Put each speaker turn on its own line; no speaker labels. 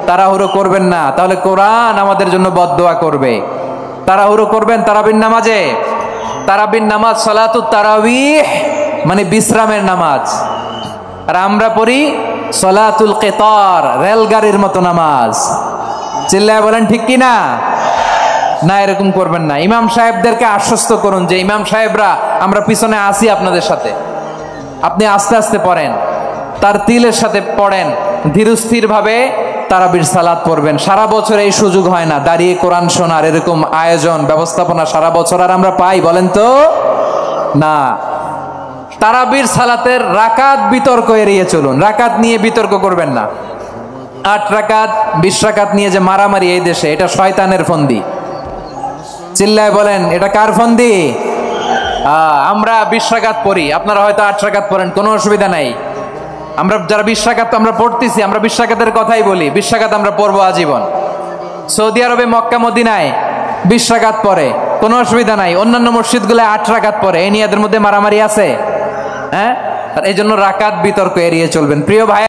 তাড়াহুড়ো করবেন না, তাহলে কোরআন আমাদের জন্য বদদোয়া করবে। তাড়াহুড়ো করবেন তারাবির নামাজে। তারাবির নামাজ সালাতুত তারাবিহ মানে বিশ্রামের নামাজ, আর আমরা পড়ি সালাতুল কিতার, রেলগাড়ির মতো নামাজ। চিল্লায় বলেন ঠিক কি না? না, এরকম করবেন না। ইমাম সাহেবদেরকে আশ্বস্ত করুন যে ইমাম সাহেবরা আমরা পিছনে আসি আপনাদের সাথে, আপনি আস্তে আস্তে পড়েন, তার তিলের সাথে পড়েন, ধীরস্থির ভাবে তারাবির সালাত পড়বেন। সারা বছর এই সুযোগ হয় না, দাঁড়িয়ে কোরআন শোনার এরকম আয়োজন ব্যবস্থাপনা সারা বছর আর আমরা পাই বলেন তো না। তারাবির সালাতের রাকাত বিতর্ক এড়িয়ে চলুন, রাকাত নিয়ে বিতর্ক করবেন না। 8 রাকাত 20 রাকাত নিয়ে যে মারামারি এই দেশে, এটা শয়তানের ফন্দি। চিল্লায় বলেন এটা কার ফন্দি? আমরা 20 রাকাত পড়ি, আপনারা হয়তো 8 রাকাত পড়েন, কোনো অসুবিধা নাই। আমরা যারা 20 রাকাত আমরা পড়তেছি, আমরা 20 রাকাতের কথাই বলি, 20 রাকাত আমরা পড়বো আজীবন। সৌদি আরবে মক্কা মদিনায় 20 রাকাত পড়ে, কোনো অসুবিধা নাই। অন্যান্য মসজিদগুলো 8 রাকাত পড়ে, এই নিয়ে এদের মধ্যে মারামারি আছে? হ্যাঁ, এই জন্য রাকাত বিতর্ক এড়িয়ে চলবেন প্রিয় ভাই।